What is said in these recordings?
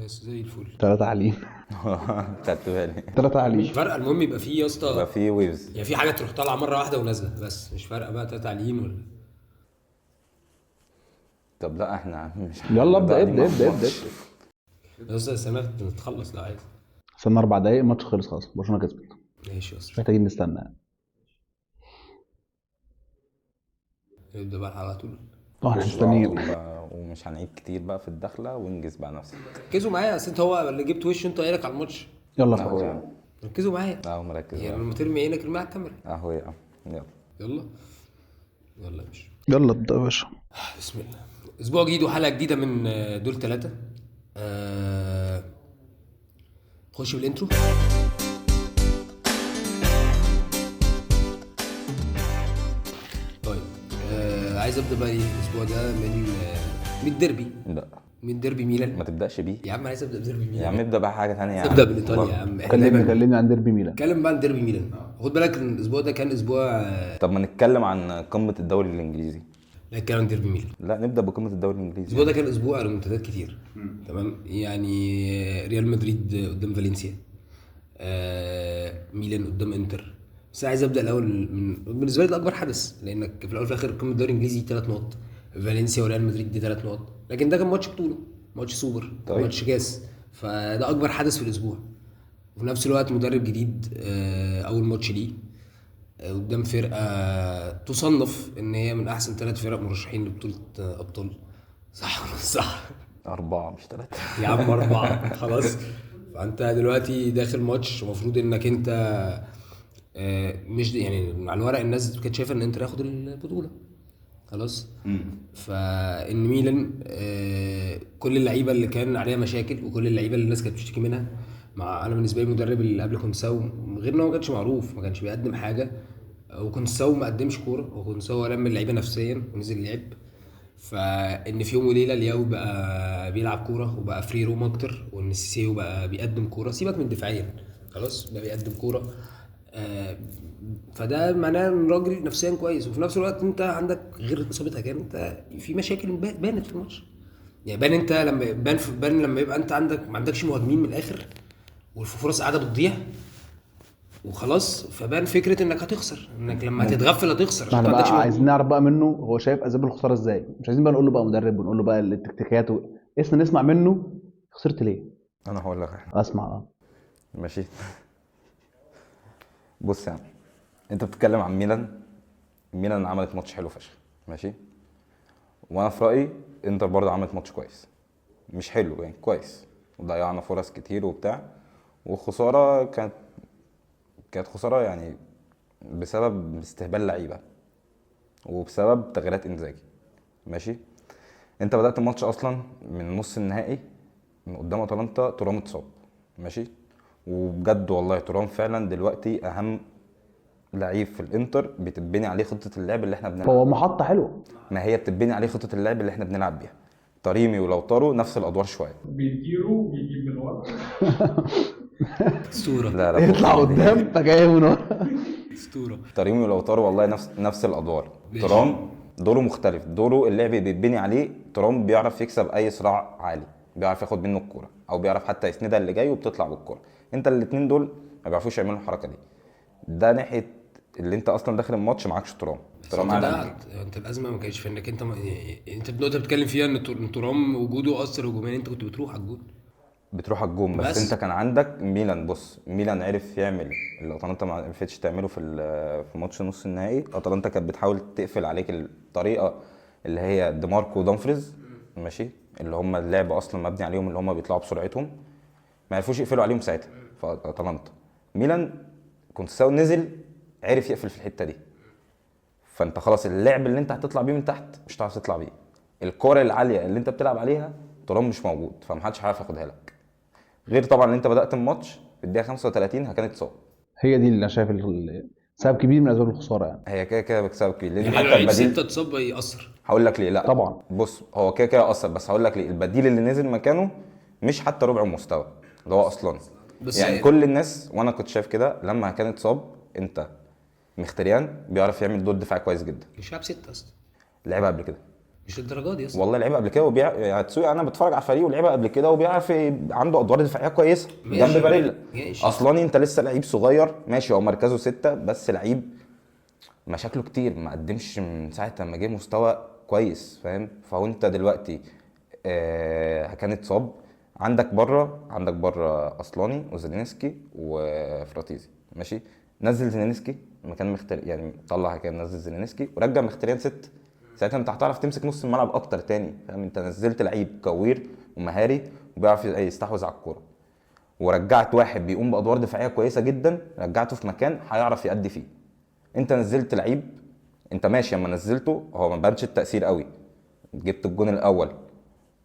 زي الفل. 3 علين. خدت بالي. 3 علين مش فارقه، المهم يبقى فيه يا اسطى، يبقى في ويفز. يعني في حاجه تروح طالعه مره واحده ونازله، بس مش فارقه بقى تعليم ولا. طب لا احنا مش يلا ابدا قاعدين ابدا مع ابدا الماتش. ابدا. بس سنه تخلص لو عايز. استنى 4 دقايق الماتش خلص خلاص، برشلونه كسبت، ماشي يا مش اسطى، محتاجين نستنى يعني. نبدا بقى على طول. احنا على مستنيين. طول بقى، ومش هنعيد كتير بقى في الدخله، وانجز بقى نفسك. ركزوا معايا، اصل انت هو اللي جبت وش انت قايلك على الماتش. يلا اهو فوز. يا عم. ركزوا معايا اهو مركز يعني، بقى. لما ترمي عينك ارميها على الكاميرا. اهو يا عم. يلا. يلا يلا يا باشا، يلا ابدا يا باشا. بسم الله. اسبوع جديد وحلقه جديده من دول 3. خش بالانترو. طيب عايز ابدا بقى ايه الاسبوع ده من الديربي، لا من ديربي ميلان. ما تبداش بيه يا عم عايز ابدا بديربي ميلان. يا عم، ابدا بقى حاجه ثانيه يا عايز عم. ابدا بالايطاليا يا عم. كلمني عن ديربي ميلان. اتكلم بقى عن ديربي ميلان. خد بالك ان الاسبوع ده كان اسبوع طب ما نتكلم عن قمه الدوري الانجليزي. لا نتكلم عن ديربي ميلان. لا نبدا بقمه الدوري الانجليزي. الاسبوع ده كان اسبوع ريمونتادات كتير. تمام، يعني ريال مدريد قدام فالنسيا، ميلان قدام انتر. بس عايز ابدا الاول بالنسبه لي ده اكبر حدث، لانك في الاول وفي الاخر قمه الدوري الانجليزي 3 نقط، فالنسيا وريال مدريد دي 3 نقط، لكن ده كان ماتش بطوله، ماتش سوبر، طيب. ماتش كاس، فده اكبر حدث في الاسبوع. وفي نفس الوقت مدرب جديد، اول ماتش ليه قدام فرقه تصنف ان هي من احسن 3 فرق مرشحين لبطوله ابطال. صح ولا مش صح؟ 4 مش 3. يا عم 4 خلاص. فانت دلوقتي داخل ماتش المفروض انك انت مش يعني على الورق الناس كانت شايفه ان انت هتاخد البطوله خلاص. فان ميلان كل اللعيبه اللي كان عليها مشاكل، وكل اللعيبه اللي الناس كانت بتشتكي منها، مع انا بالنسبه لي المدرب اللي قبل كونساو غير ان هو ما كانش معروف، ما كانش بيقدم حاجه، وكونساو ما قدمش كوره، وكونساو لم اللعيبه نفسيا ونزل لعب. فان في يوم وليله الياو بقى بيلعب كوره وبقى فري روم اكتر، وان سيسيو بقى بيقدم كوره، سيبك من دفاعيا خلاص بقى بيقدم كوره. فده معناه ان الراجل نفسيا كويس، وفي نفس الوقت انت عندك غير اصابتها كان انت في مشاكل بانت في الماتش. يعني بان انت لما بان لما يبقى انت ما عندكش مهاجمين من الاخر، والفرص قاعده بتضيع وخلاص، فبان فكره انك هتخسر، انك لما تتغفل هتخسر عشان احنا ما عندكش بقى عايزين نعرف بقى منه هو شايف اسباب الخساره ازاي، مش عايزين بقى نقول له بقى مدرب ونقول له بقى التكتيكات اسمع نسمع منه خسرت ليه. انا هقول لك احنا اسمع. ماشي. بص يا عم، انت بتتكلم عن ميلان عملت ماتش حلو فشخ، ماشي. وانا في رايي انتر برضه عملت ماتش كويس، مش حلو يعني كويس، وضيعنا فرص كتير وبتاع، والخساره كانت خساره يعني بسبب استهبال لعيبه، وبسبب تغييرات انزاجي، ماشي. انت بدات الماتش اصلا من نص النهائي من قدام اتلانتا، ترام اتصاب، ماشي. وبجد والله ترام فعلا دلوقتي اهم لعيب في الانتر، بتبني عليه خطه اللعب اللي احنا بنلعب. هو محطه حلوه، ما هي بتبني عليه خطه اللعب اللي احنا بنلعب بيها. طريمي ولوتارو نفس الادوار شويه، بيديروا وبيجيب من ورا. اسطوره. لا يطلع قدام فجاي من ورا. اسطوره. طريمي ولوتارو والله نفس الادوار. ترام دوره مختلف، دوره اللعب بيتبني عليه. ترام بيعرف يكسب اي صراع عالي، بيعرف ياخد منه الكوره، او بيعرف حتى يسندها اللي جاي وبتطلع بالكوره. انت الاثنين دول ما بيعرفوش يعملوا الحركه دي. ده ناحيه اللي انت اصلا داخل الماتش معكش ترام انت الازمه ما كانتش في انك انت انت النقطه بتتكلم فيها ان ترام وجوده اثر هجوميا، انت كنت بتروح على الجول، بتروح على الجون بس انت كان عندك ميلان. بص، ميلان عرف يعمل اللي اتلانتا ما عرفتش تعمله في ماتش نص النهائي. اتلانتا كانت بتحاول تقفل عليك الطريقه اللي هي دي ماركو ودامفريز، ماشي، اللي هم اللعب اصلا مبني عليهم، اللي هم بيطلعوا بسرعتهم، ما عرفوش يقفلوا عليهم ساعتها. فاتلانتا ميلان كنت ساو نزل عرف يقفل في الحته دي، فانت خلاص اللعب اللي انت هتطلع بيه من تحت مش هتعرف تطلع بيه. الكوره العاليه اللي انت بتلعب عليها ترام مش موجود، فمحدش هيعرف ياخدها لك. غير طبعا ان انت بدات الماتش في الدقيقه 35 كانت اتصاب. هي دي اللي انا شايف سبب كبير من اسباب الخساره يعني. هي كده بسبب كبير، لان يعني حتى لو البديل 6 اتصاب هيأثر. هقول لك ليه. لا طبعا بص، هو كده اثر، بس هقول لك ليه. البديل اللي نزل مكانه مش حتى ربع المستوى اللي هو اصلا، بس يعني كل الناس، وانا كنت شايف كده لما كان اتصاب. انت مختريان بيعرف يعمل دور دفاع كويس جدا. مش لاعب 6 اصلا، لعبها قبل كده مش الدرجات دي اصلا. والله، لعبها قبل كده يعني تسوقي انا بتفرج على فريق ولعبها قبل كده وبيعرف عنده ادوار دفاعيه كويسه جنب باريلا. اصلا انت لسه لعيب صغير ماشي، هو مركزه 6 بس لعيب مشاكله كتير، ما قدمش من ساعه ما جه مستوى كويس فاهم. فهو انت دلوقتي كانت اتصاب. عندك بره اصلاني وزيلينسكي وفراتيزي ماشي. نزل زيلينسكي مكان يعني طلع كان نزل زيلينسكي ورجع مختريان 6. ساعتها انت هتعرف تمسك نص الملعب اكتر تاني فاهم. انت نزلت لعيب كوير ومهاري وبيعرف يستحوذ على الكوره، ورجعت واحد بيقوم بادوار دفاعيه كويسه جدا، رجعته في مكان هيعرف يأدي فيه. انت نزلت لعيب انت ماشي، اما نزلته هو ما بانش التأثير قوي، جبت الجون الاول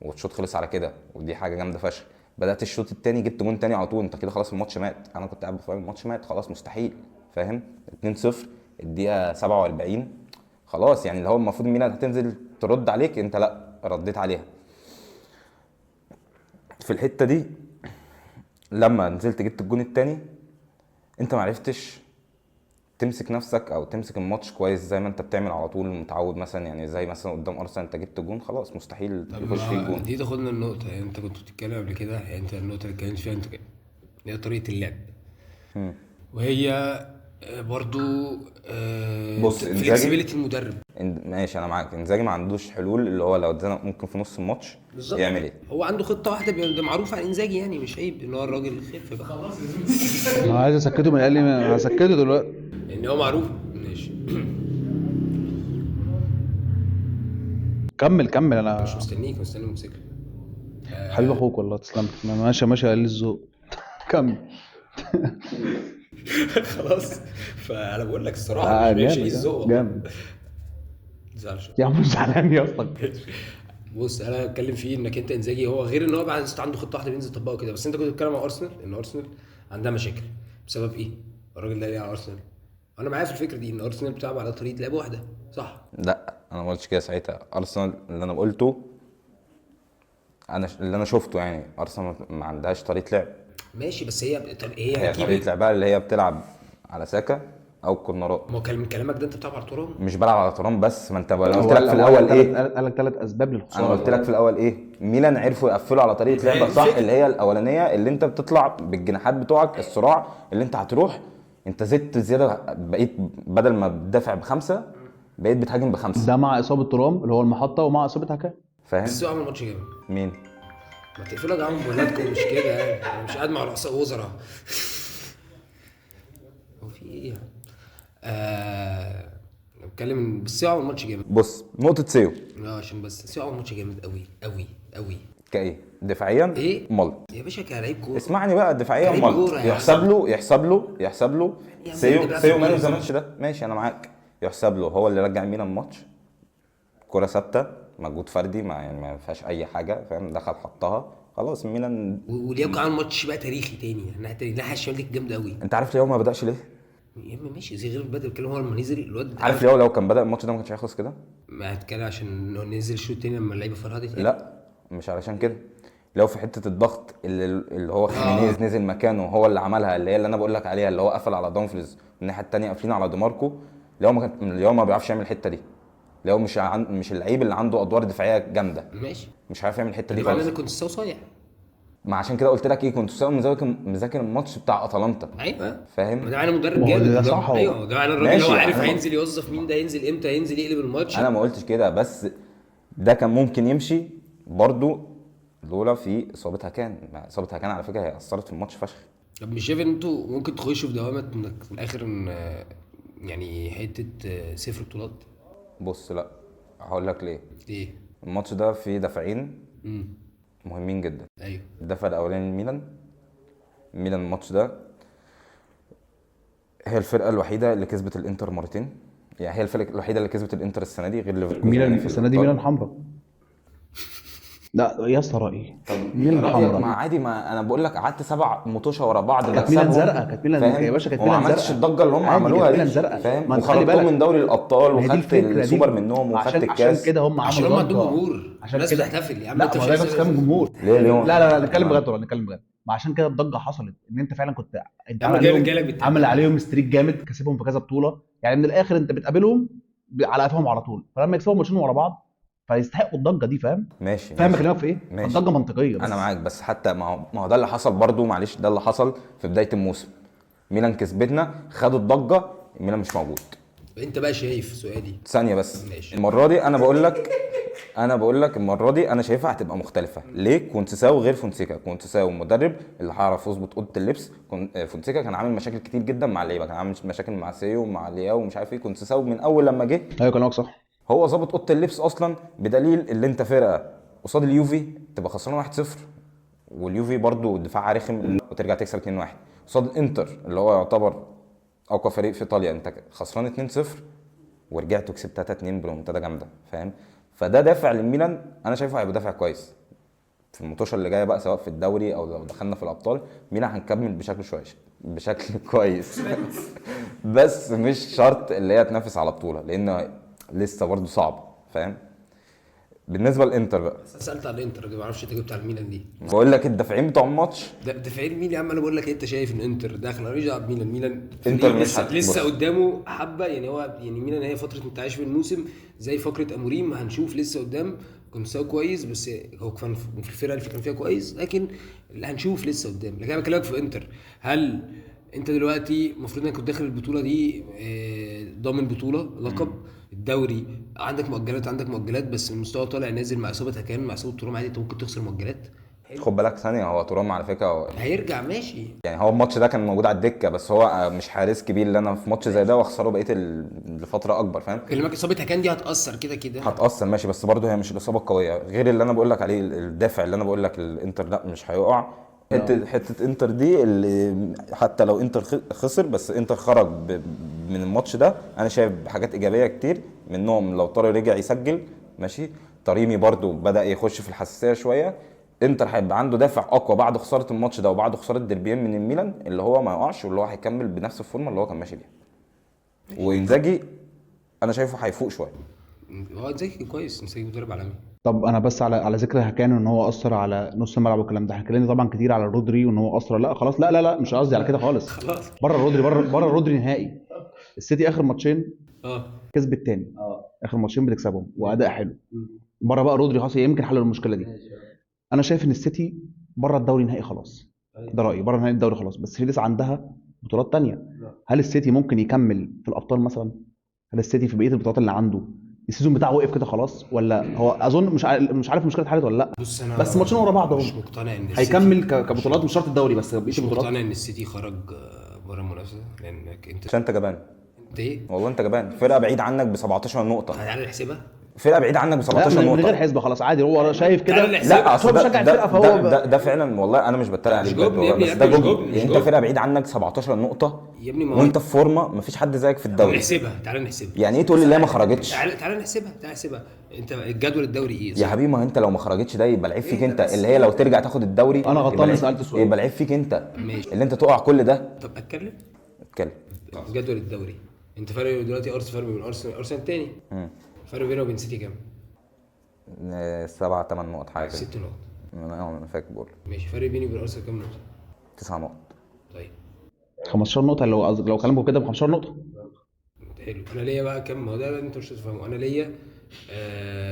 والشوط خلص على كده ودي حاجه جامده فشخ. بدات الشوط الثاني جبت جون تاني على طول، انت كده خلاص الماتش مات. انا كنت قاعد بفرج الماتش مات خلاص مستحيل فاهم. 2-0 الدقيقه 47 خلاص، يعني اللي هو المفروض ميلان هتنزل ترد عليك، انت لا رديت عليها. في الحته دي لما نزلت جبت الجون الثاني انت ما عرفتش تمسك نفسك او تمسك الماتش كويس زي ما انت بتعمل على طول متعود. مثلا يعني زي مثلا قدام ارسنال انت جبت جون خلاص مستحيل يخش فيه الجون. دي تاخدنا النقطه، يعني انت كنت بتتكلم قبل كده، يعني انت النقطه اللي اتكلمت فيها انت هي طريقه اللعب. وهي برضو بص فلكسبيليتي المدرب. ماشي انا معاك، انزاجي ما عندوش حلول، اللي هو لو ادانا ممكن في نص الماتش يعمل ايه. هو عنده خطه واحده ده معروف عن انزاجي، يعني مش عيب ان هو الراجل خف بقى خلاص. انا عايز اسكته من قال لي هسكته دلوقتي ان هو معروف. ماشي كمل انا مش مستنيك، مستني موتوسيكل. حبيب اخوك والله تسلم. ماشي قال لي الذوق كمل. خلاص فانا بقول لك الصراحه مش الذوق جامد زعلش يا عم. مش زعلان يا اسطى. بص انا بتكلم فيه انك انت انزاجي هو غير ان هو بقى عنده خطه واحده بينزل يطبقها كده. بس انت كنت بتتكلم عن ارسنال، ان ارسنال عندها مشاكل بسبب ايه؟ الراجل ده ليه على ارسنال؟ انا معايا في الفكره دي ان ارسنال بتلعب على طريقه لعب واحده صح؟ لا انا ما قلتش كده ساعتها. ارسنال اللي انا قلته اللي انا شفته يعني ارسنال ما عندهاش طريقه لعب. ماشي بس هي طريقه لعبها اللي هي بتلعب على ساكا او كورنرات. ما هو كلامك ده انت بتلعب على ترام. مش بلعب على ترام بس، ما انت قلت لك في الاول ايه؟ قال لك 3 اسباب للخساره. انا قلت لك في الاول ايه؟ ميلان عرفوا يقفلوا على طريقه لعبه صح، اللي هي الاولانيه اللي انت بتطلع بالجناحات بتوعك الصراع اللي انت هتروح انت زدت زياده، بقيت بدل ما بتدافع ب5 بقيت بتهاجم ب5. ده مع اصابه ترام اللي هو المحطه ومع اصابه هكا فاهم. بس هو عمل ماتش جامد. مين؟ ما تقفلوا يا جماعه موبايلاتكم مش كده يعني. انا مش قاعد مع رؤساء وزراء. هو في ايه يعني؟ بتكلم بس هو عمل ماتش جامد. بص نقطه سيو عشان بس هو عمل ماتش جامد قوي قوي قوي. كايه دفاعيا ايه مال يا باشا كلاعب كوره. اسمعني بقى، دفاعيا مال يحسب له سيو ماله زمانش ده ماشي انا معاك. يحسب له هو اللي رجع ميلان الماتش، كره ثابته مجهود فردي ما فيهاش اي حاجه فاهم. دخل حطها خلاص ميلان. ولياو كان ماتش بقى تاريخي تاني، الناحيه الشمال دي جامده قوي. انت عارف ليه هو ما بداش ليه؟ يا اما ماشي زي غير بدأ بيتكلم. هو لما نزل الواد عارف ليه لو كان بدا الماتش ده ما كانش هيخلص كده؟ ما هتكلم عشان نزل الشوط التاني لما اللعيبه فرهدت. لا مش علشان كده. لو في حته الضغط اللي هو خيمينيز نزل مكانه هو اللي عملها، اللي هي اللي انا بقول لك عليها، اللي هو قفل على دونفريز والناحيه الثانيه قافلين على ديماركو. لو ما بيعرفش يعمل الحته دي، لو مش اللعيب اللي عنده ادوار دفاعيه جامده ماشي مش عارف يعمل الحته دي خالص. خالص. انا كنت صايع. ما عشان كده قلت لك ايه، كنت مذاكر الماتش بتاع اتلانتا. ايوه فاهم. ده معنى مدرب جامد. ده صح. ايوه ده معنى الراجل هو عارف أنا هينزل يوظف مين، ده ينزل امتى، ينزل يقلب الماتش. انا ما قلتش كده، بس ده كان ممكن يمشي برضو لولا في اصابتها كان على فكره هي اثرت في الماتش فشخ. طب مش شايف ان انتوا ممكن تخشوا في دوامه انك في الاخر يعني حته صفر بطولات؟ بص لا هقول لك ليه. ايه الماتش ده فيه دفاعين مهمين جدا. ايوه الدفع الاولاني ميلان الماتش ده هي الفرقه الوحيده اللي كسبت الانتر مرتين. يعني هي الفرقه الوحيده اللي كسبت الانتر السنه دي غير ليفركوزن. ميلان السنه دي ميلان حمراء. لا يا اسطى رايي ميلان حمراء. ما عادي، ما انا بقول لك قعدت 7 ماتشات ورا بعض كانت ميلان زرقاء. كانت ميلان يا باشا كانت ميلان زرقاء. وما عملتش الضجه اللي هم عملوها ميلان زرقاء فاهم. وخرجتهم من دوري الابطال وخدت السوبر منهم وخدت الكاس. عشان كده هم عملوا عندهم جمهور. عشان الناس كده بتحتفل يا عم. لا ما ده بس كلام جمهور. ليه لا نتكلم بجد والله نتكلم بجد. ما عشان كده الضجه حصلت ان انت فعلا كنت انت عم جالك بالتعب. عامل عليهم ستريك جامد، كسبهم في كذا بطوله، يعني من الاخر انت بتقابلهم على قفاهم على طول، فلما يكسبوا ماتشين ورا بعض فيستحقوا الضجه دي، فاهم؟ ماشي فاهم ماشي بكلمك في ايه؟ ماشي. الضجه منطقيه بس. انا معاك، بس حتى ما هو ده اللي حصل برضو، معلش ده اللي حصل في بدايه الموسم. ميلان كسبتنا، خد الضجه، ميلان مش موجود. انت بقى شايف سؤالي ثانيه بس. ماشي. المره دي انا بقول لك المره دي انا شايفها هتبقى مختلفه. ليه؟ كونتساو غير فونسيكا. كونتساو مدرب اللي هيعرف يظبط اوضه اللبس. فونسيكا كان عامل مشاكل كتير جدا مع اللعيبه، كان عامل مشاكل مع سيو ومع لياو ومش عارف ايه. كونتساو من اول لما جه ايوه كلامك صح. هو ظابط اوضه اللبس اصلا، بدليل اللي انت فرقه قصاد اليوفي تبقى خسران 1-0 واليوفي برضو دفاعها رخم وترجع تكسب 2-1. قصاد الانتر اللي هو يعتبر اقوى فريق في ايطاليا انت خسران 2-0 ورجعت وكسبت 3-2 بريمونتادا جامده، فاهم؟ فده دافع للميلان، انا شايفه هيبقى دافع كويس في المطوشه اللي جايه بقى، سواء في الدوري او لو دخلنا في الابطال. ميلان هنكمل بشكل كويس بس مش شرط اللي هي تنافس على بطوله لان لسه برضو صعب، فاهم؟ بالنسبه للانتر بقى، سالت على الانتر ما اعرفش انت جبت على الميلان دي. بقول لك الدافعين بتوع الماتش دافعين مين يا عم؟ انا بقول لك انت شايف ان انتر داخل، انا ماليش دعوه بميلان. انتر مش لسه قدامه حبه، يعني هو يعني ميلان هي فتره انتعاش في الموسم زي فقره اموريم، هنشوف لسه قدام. كونساو كويس بس هو كان في الفرقه اللي كان فيها كويس، لكن اللي هنشوف لسه قدام. لكن انا بكلمك في انتر، هل انت دلوقتي المفروض انك كنت داخل البطوله دي ضامن بطوله لقب الدوري، عندك مؤجلات بس المستوى طالع نازل مع اصابه هكان، مع اصابه ترام، عادي انت ممكن تخسر مؤجلات. خد بالك ثانيه، هو ترام على فكره هيرجع ماشي، يعني هو الماتش ده كان موجود على الدكه، بس هو مش حارس كبير اللي انا في ماتش زي ده واخسره بقيه لفتره اكبر، فاهم؟ كلمك اصابه هكان دي هتاثر كده هتاثر ماشي، بس برضه هي مش الاصابه القويه غير اللي انا بقول لك عليه. الدافع اللي انا بقول لك الانتر لا مش هيقع. حته انتر دي اللي حتى لو انتر خسر، بس انتر خرج من الماتش ده انا شايف حاجات ايجابيه كتير منهم. لو طارق رجع يسجل ماشي، طريمي برضو بدا يخش في الحساسيه شويه. انتر هيبقى عنده دافع اقوى بعد خساره الماتش ده وبعد خساره ديربيين من الميلان، اللي هو ما يقعش واللي هو هيكمل بنفس الفورمه اللي هو كان ماشي بيها. وانزاجي انا شايفه هيفوق شويه. هو انزاجي كويس، انزاجي مدرب عالمي. طب انا بس على ذكر هكان ان هو اثر على نص الملعب والكلام ده، هكلمني طبعا كتير على رودري وان هو اثر. لا خلاص، لا مش قصدي على كده خالص. خلاص بره رودري، بره رودري نهائي. السيتي اخر ماتشين كسب التاني، اخر ماتشين بتكسبهم واداء حلو. بره بقى رودري خلاص يمكن حل المشكله دي. انا شايف ان السيتي بره الدوري نهائي خلاص، ده رايي، بره نهائي الدوري خلاص، بس في لسه عندها بطولات تانية. هل السيتي ممكن يكمل في الابطال مثلا؟ هل السيتي في بقيه البطولات اللي عنده السيزون بتاعه وقف كده خلاص، ولا هو اظن مش عارف المشكله اتحلت ولا لا؟ بص انا بس ماتشين ورا بعض اهو مش مقتنع ان هيكمل كبطولات، مش شرط الدوري بس بقيه مش البطولات. مقتنع ان السيتي خرج بره المنافسه، لانك انت عشان انت جبان، انت ايه والله انت جبان. فرقه بعيد عنك ب 17 نقطه، تعالى نحسبها. فرقه بعيد عنك ب 17 لا نقطه من غير حسبه خلاص عادي، هو شايف كده. تعالى نحسبها. لا هو اصل بيشجع الفرقه فهو ده فعلا والله انا مش بتريق عليك مش جبن يا ابني، بس ده مش جبن. جبن، مش يعني انت جبن. فرقه بعيد عنك 17 نقطه يا ابني ما هو وانت في فورمه مفيش حد زيك في الدوري. تعالى نحسبها. يعني ايه تقول لي لا ما خرجتش؟ تعالى نحسبها. انت الجدول الدوري ايه؟ يا حبيبي ما انت لو ما خرجتش ده يبقى العيب فيك انت، اللي هي لو ترجع تاخد الدوري انا غلطان اللي سالت السؤال. يبقى العيب فيك انت ماشي. اللي انت تقع كل ده. طب اتكلم جدول الدوري. انت فرق دلوقتي فرق بين ارسنال تاني، فرق بينه وبين سيتي كام؟ 7-8 نقط حاجه كده. 6 نقط. انا فاكر بقول ماشي، فرق بيني وبين ارسنال كام نقطه؟ 9 نقط. طيب 15 نقطه لو كلامكم كده ب 15 نقطه. حلو. انا ليا بقى كام؟ ما هو ده انت مش هتفهمه. انا ليا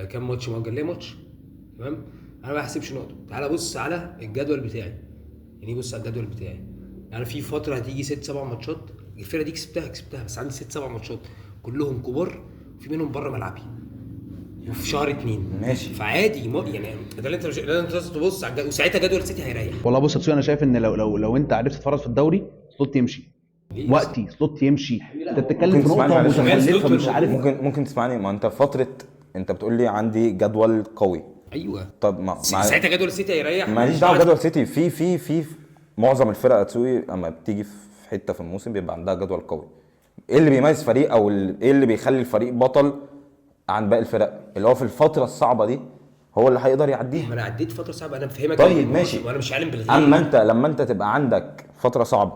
كام ماتش مؤجل؟ ليا ماتش، تمام. انا ما بحسبش نقطه. تعالى بص على الجدول بتاعي، يعني بص على الجدول بتاعي. يعني في فتره هتيجي 6-7 ماتشات الفرقه دي كسبتها، بس عندي 6-7 ماتشات كلهم كبار وفي منهم بره ملعبي وفي شهر 2 ماشي. فعادي يعني ده اللي انت مش لازم تبص على وساعتها جدول السيتي هيريح. والله بص يا تسوي، انا شايف ان لو انت عرفت تتفرج في الدوري سلوت يمشي وقتي، سلوت يمشي. انت بتتكلم في نقطه متخلفه مش عارف. ممكن تسمعني. ما انت فتره انت بتقول لي عندي جدول قوي. ايوه طب ساعتها جدول السيتي هيريح. ماليش دعوه جدول سيتي. في معظم الفرق تسوي اما بتيجي في حته في الموسم بيبقى عندها جدول قوي. ايه اللي بيميز فريق او ايه اللي بيخلي الفريق بطل عن باقي الفرق؟ اللي هو في الفتره الصعبه دي هو اللي هيقدر يعديها. ما انا عديت فتره صعبه، انا بفهمك. طيب ماشي، وانا مش عالم بالغيب. اما انت لما انت تبقى عندك فتره صعبه،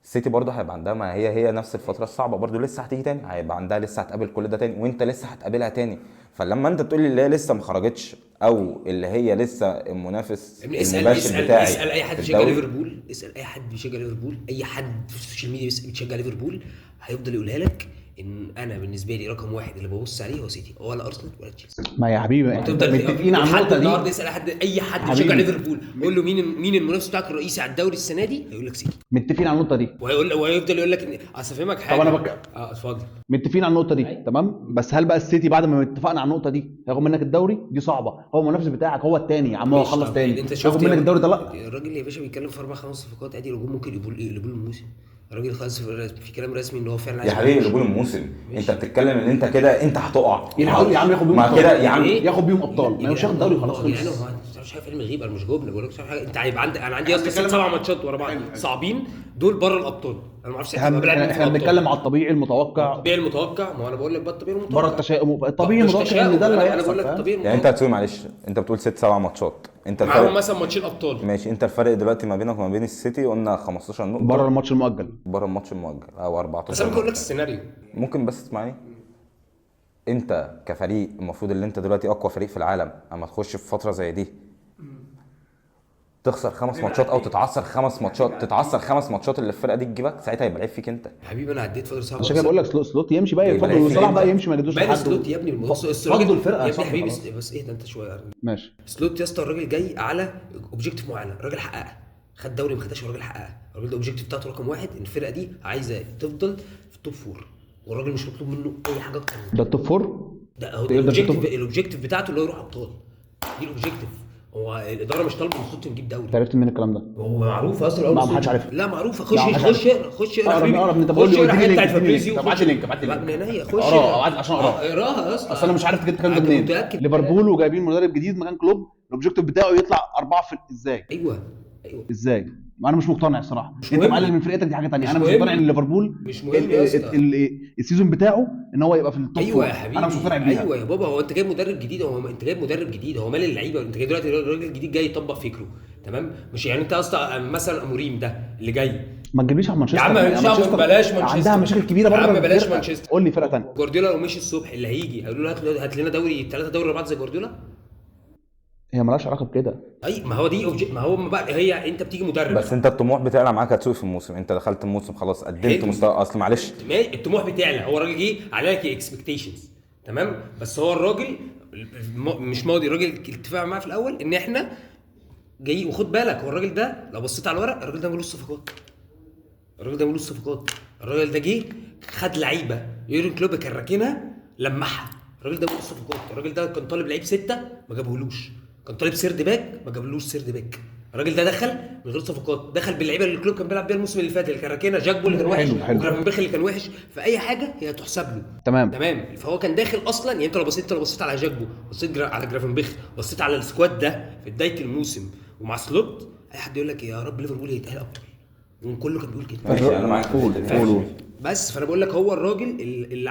السيتي برضه هيبقى عندها، ما هي نفس الفتره الصعبه برضه لسه هتيجي تاني، هيبقى عندها لسه هتقابل كل ده تاني وانت لسه هتقابلها تاني. فلما انت تقول لي اللي هي لسه ما خرجتش او اللي هي لسه المنافس المباشر بتاعي، اسال اي حد بيشجع ليفربول، اسال اي حد بيشجع ليفربول، اي حد في السوشيال ميديا بيشجع ليفربول هيفضل يقولها لك ان انا بالنسبه لي رقم واحد اللي ببص عليه هو سيتي، ولا ارسنال ولا تشيلسي. ما يا حبيبي احنا متفقين على النقطه دي. النهارده اسال اي حد بيشجع ليفربول قول له مين المنافس بتاعك الرئيسي على الدوري السنه دي، هيقول لك سيتي. متفقين على النقطه دي، وهيفضل يقول لك ان اصل فهمك حاجه. طب انا اتفضل. متفقين على النقطه دي تمام، بس هل بقى السيتي بعد ما اتفقنا على النقطه دي هياخد منك الدوري؟ دي صعبه. هو المنافس بتاعك هو الثاني يا عم، هو خلص ثاني ياخد منك الدوري ده؟ لا الراجل يا باشا بيتكلم في 4-5 صفقات عادي، الهجوم ممكن يقلبوا الموسم. الراجل خلاص في كلام رسمي ان هو فعلا يا حبيبي يقلبوا الموسم. انت بتتكلم ان انت كده انت هتقع يا عم ياخد بيهم ابطال كده يا عم، ياخد بيهم ابطال، ما مش هياخد دوري خلاص يعني هو مش عارف علم الغيب، انا مش جاوبني بقول لك حاجه. انت هيبقى عندك، انا عندي اصلا 7 ماتشات ورا بعض صعبين دول بره الابطال، انا ما اعرفش احنا بنتكلم على الطبيعي المتوقع. الطبيعي المتوقع، ما انا بقول لك بقى الطبيعي المتوقع بره التشاؤم. الطبيعي المتوقع ان ده اللي انا بقول لك الطبيعي. يعني انت هتسوي معلش، انت بتقول 6-7 ماتشات، انت معاهم مثلا ماتشين ابطال ماشي، انت الفرق دلوقتي ما بينك وما بين السيتي قلنا 15 نقطه بره الماتش المؤجل، بره الماتش المؤجل او 14. بس انا بقول لك السيناريو ممكن بس تسمعني. انت كفريق المفروض اللي انت دلوقتي اقوى فريق في العالم، اما تخش في فتره زي دي تخسر 5 ماتشات او تتعثر 5 ماتشات، تتعثر 5 ماتشات اللي الفرقه دي تجيبك، ساعتها هيبقى عيب فيك انت يا حبيبي. انا عديت فتره صعبه عشان كده بقول لك سلوت يمشي بقى، يفضل صلاح بقى يمشي، ما يدوش لحد سلوت يا ابني. فضلوا الفرقه يا حبيبي بس ايه ده انت شويه ماشي. سلوت يا اسطى الراجل جاي على اوبجيكتيف معين، الراجل حققها، خد دوري ما خدهاش، الراجل حققها. الراجل ده اوبجيكتيف بتاعته رقم 1 ان الفرقه دي عايزه تفضل في التوب 4، والراجل مش مطلوب منه اي حاجه اكتر. ده التوب 4 ده هو الاوبجيكتيف بتاعته اللي هو يروح ابطال. دي الاوبجيكتيف. هو الاداره مش طالبه من سلوت نجيب دوري. عرفت منين الكلام ده؟ هو معروف اصلا. ما حدش عارفها. لا معروفه. خش اقرا انت بقول لي الحاجات بتاعت فابريزيو. طب ابعت لي لينك من عينيا. خش اقراها عشان اقراها اصلا. اصل انا مش عارف الكلام ده منين. ليفربول وجايبين مدرب جديد مكان كلوب، الاوبجيكتيف بتاعه يطلع 4 في ازاي؟ ايوه ازاي؟ انا مش مقتنع الصراحه. انت معلم من فرقتك دي حاجه ثانيه. انا مش مقتنع ان ليفربول مش مهم يا اسطى السيزون بتاعه ان هو يبقى في التوب. ايوه يا حبيبي انا مش مقتنع بيها. ايوه يا بابا. هو انت جايب مدرب جديد، هو مال اللعيبه. انت جاي دلوقتي الراجل الجديد جاي يطبق فكره، تمام؟ مش يعني انت اصلا مثلا اموريم ده اللي جاي ما تجيبليش على مانشستر. يا عم بلاش مانشستر، عندها مشاكل كبيره بره. يا عم بلاش مانشستر. قول لي فرقه ثانيه. جوارديولا لو مشي الصبح اللي هيجي هيقولوا له هات لنا دوري 3 دوري ورا بعض زي جوارديولا. هي مالهاش علاقه بكده. اي ما هو دي ما هو بقى هي انت بتيجي مدرب بس انت الطموح بتاعنا معاك هتسوق في الموسم. انت دخلت الموسم خلاص قدمت مستوى. اصل معلش الطموح بتاعنا هو الراجل جه عليك اكسبكتيشنز، تمام؟ بس هو الراجل مش ماضي. الراجل اتفق معاه في الاول ان احنا جاي. وخد بالك هو الراجل ده لو بصيت على الورق الراجل ده ملوش صفقات. الراجل ده جه خد لعيبه يورين كلوب كان راكنها لمعها. الراجل ده ملوش صفقات. الراجل ده كان طالب لعيب 6 ما جابهولوش، كان طالب سيرد باك ما جابلوش سيرد باك. الراجل ده دخل من غير صفقات، دخل باللعيبه اللي الكلوب كان بيلعب بيها الموسم اللي فات، اللي كان راكنها جاكبو اللي كان وحش وجرافنبخ اللي كان وحش. فاي حاجه هي تحسب له. تمام. فهو كان داخل اصلا. يعني انت لو بصيت على جاكبو، بصيت على جرافنبخ، بصيت على السكواد ده في بدايه الموسم ومع سلوت، اي حد يقول لك يا رب ليفربول يتاهل ابطال، وكله كان بيقول كده. ماشي انا معاك. قول. بس فانا بقول لك هو الراجل اللي